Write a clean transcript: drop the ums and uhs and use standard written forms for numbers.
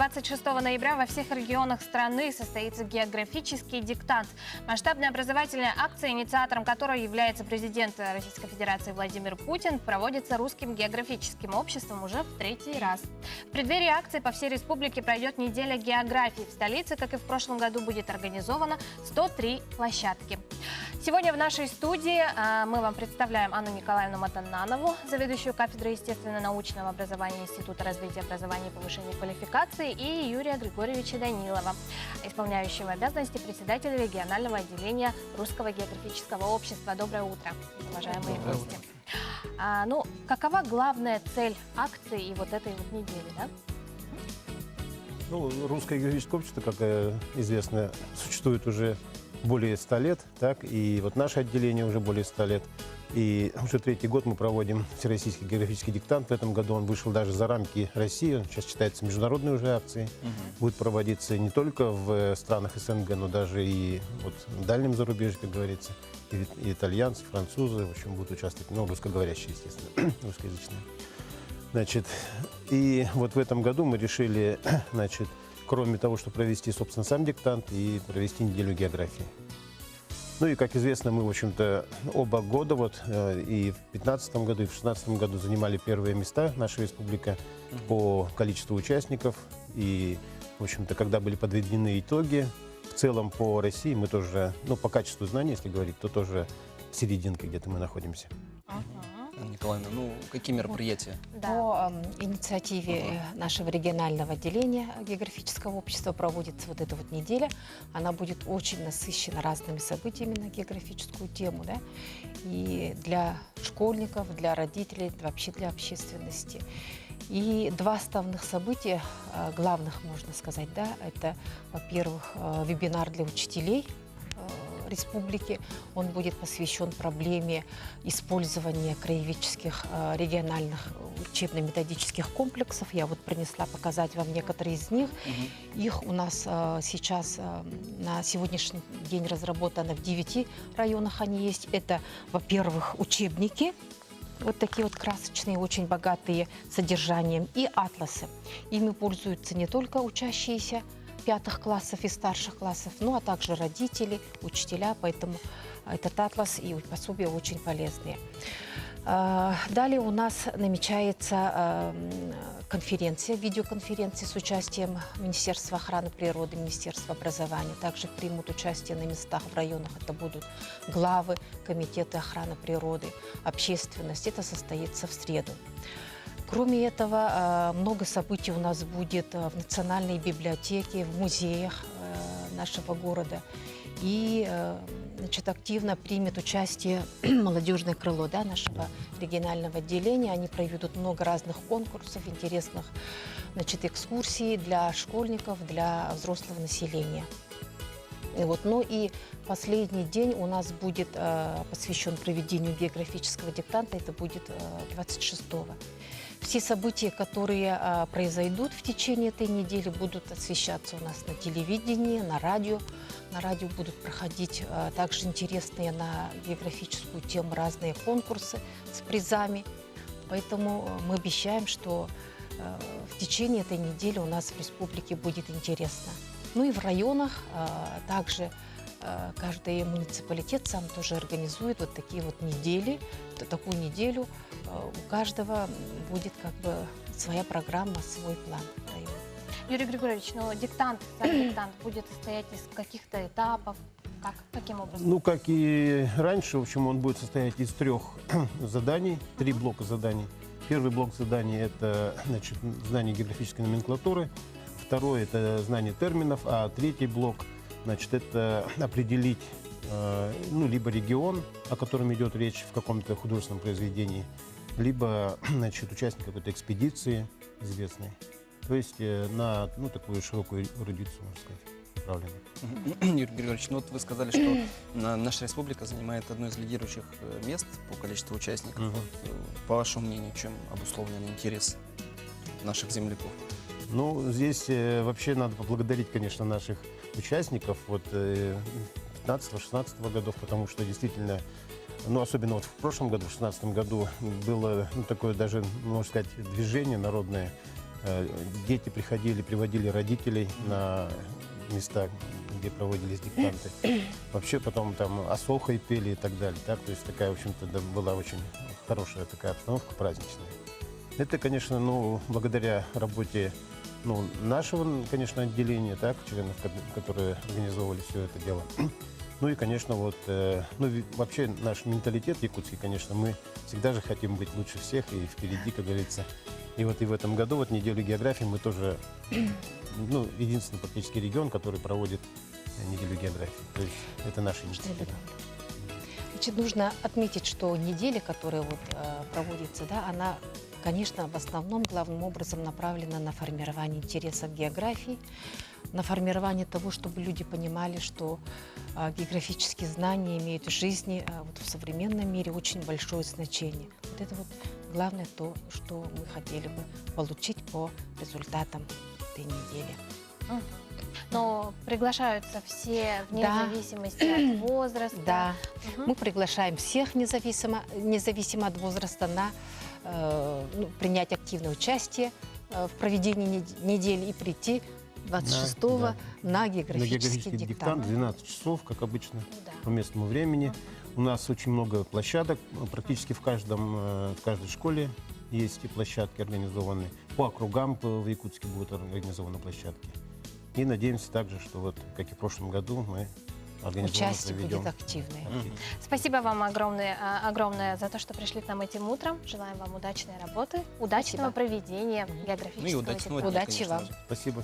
26 ноября во всех регионах страны состоится географический диктант. Масштабная образовательная акция, инициатором которой является президент Российской Федерации Владимир Путин, проводится Русским географическим обществом уже в третий раз. В преддверии акции по всей республике пройдет неделя географии. В столице, как и в прошлом году, будет организовано 103 площадки. Сегодня в нашей студии мы вам представляем Анну Николаевну Матаннанову, заведующую кафедрой естественно-научного образования Института развития образования и повышения квалификации, и Юрия Григорьевича Данилова, исполняющего обязанности председателя регионального отделения Русского географического общества. Доброе утро, уважаемые гости. Какова главная цель акции и вот этой вот недели, да? Русское географическое общество, как известно, существует уже более 100 лет, так, и вот наше отделение уже более 100 лет. И уже третий год мы проводим Всероссийский географический диктант. В этом году он вышел даже за рамки России, он сейчас считается международной уже акцией. Будет проводиться не только в странах СНГ, но даже и вот в дальнем зарубежье, как говорится. И итальянцы, французы, в общем, будут участвовать, русскоговорящие, естественно, русскоязычные. И вот в этом году мы решили, кроме того, чтобы провести, собственно, сам диктант, и провести неделю географии. И, как известно, мы, в общем-то, оба года, и в 2015 году, и в 2016 году занимали первые места, наша республика, по количеству участников. И, в общем-то, когда были подведены итоги, в целом по России мы тоже, по качеству знаний, если говорить, то тоже в серединке где-то мы находимся. Николаевна, какие мероприятия? По инициативе нашего регионального отделения географического общества проводится вот эта вот неделя. Она будет очень насыщена разными событиями на географическую тему, да? И для школьников, для родителей, вообще для общественности. И два основных события, главных, можно сказать, да, это, во-первых, вебинар для учителей республики. Он будет посвящен проблеме использования краеведческих региональных учебно-методических комплексов. Я принесла показать вам некоторые из них. Их у нас сейчас на сегодняшний день разработано в 9 районах они есть. Это, во-первых, учебники. Вот такие вот красочные, очень богатые содержанием. И атласы. Ими пользуются не только учащиеся 5 классов и старших классов, а также родители, учителя, поэтому этот атлас и пособия очень полезные. Далее у нас намечается конференция, видеоконференция с участием Министерства охраны природы, Министерства образования. Также примут участие на местах в районах. Это будут главы комитета охраны природы, общественность. Это состоится в среду. Кроме этого, много событий у нас будет в Национальной библиотеке, в музеях нашего города. И активно примет участие молодежное крыло нашего регионального отделения. Они проведут много разных конкурсов, интересных экскурсий для школьников, для взрослого населения. И последний день у нас будет посвящен проведению географического диктанта. Это будет 26-го. Все события, которые произойдут в течение этой недели, будут освещаться у нас на телевидении, на радио. На радио будут проходить также интересные на географическую тему разные конкурсы с призами. Поэтому мы обещаем, что в течение этой недели у нас в республике будет интересно. И в районах также каждый муниципалитет сам тоже организует вот такие вот недели. Такую неделю у каждого будет своя программа, свой план в районе. Юрий Григорьевич, сам диктант будет состоять из каких-то этапов? Каким образом? Как и раньше, в общем, он будет состоять из 3 заданий, 3 блока заданий. Первый блок заданий – это знание географической номенклатуры. Второй – это знание терминов. А третий блок – это определить либо регион, о котором идет речь в каком-то художественном произведении, либо участник какой-то экспедиции известной. То есть на такую широкую эрудицию, можно сказать, направление. Юрий Григорьевич, вы сказали, что наша республика занимает одно из лидирующих мест по количеству участников. По вашему мнению, чем обусловлен интерес наших земляков? Здесь вообще надо поблагодарить, конечно, наших участников 15-16 годов, потому что действительно, особенно в прошлом году, в 2016 году, было такое даже, можно сказать, движение народное. Дети приходили, приводили родителей на места, где проводились диктанты. Вообще потом там осохой пели и так далее. Так? То есть такая, в общем-то, была очень хорошая такая обстановка праздничная. Это, конечно, благодаря работе нашего, конечно, отделения, так, членов, которые организовывали все это дело. Ну и, конечно, вообще наш менталитет якутский, конечно, мы всегда же хотим быть лучше всех и впереди, как говорится. И вот и в этом году, неделю географии, мы тоже, единственный практически регион, который проводит неделю географии. То есть это наша инициатива. Значит, нужно отметить, что неделя, которая проводится, да, она, конечно, в основном, главным образом направлена на формирование интереса к географии, на формирование того, чтобы люди понимали, что географические знания имеют в жизни в современном мире очень большое значение. Вот это главное то, что мы хотели бы получить по результатам этой недели. Но приглашаются все вне зависимости от возраста. Да, мы приглашаем всех независимо от возраста на принять активное участие в проведении недели и прийти 26-го на географический диктант. 12 часов, как обычно, по местному времени. У нас очень много площадок, практически в каждой школе есть и площадки организованы. По округам в Якутске будут организованы площадки. И надеемся также, что как и в прошлом году, мы организованно участие проведем. будет активное. Спасибо вам огромное за то, что пришли к нам этим утром. Желаем вам удачной работы, удачного проведения географического диктанта. Удачи вам. Спасибо.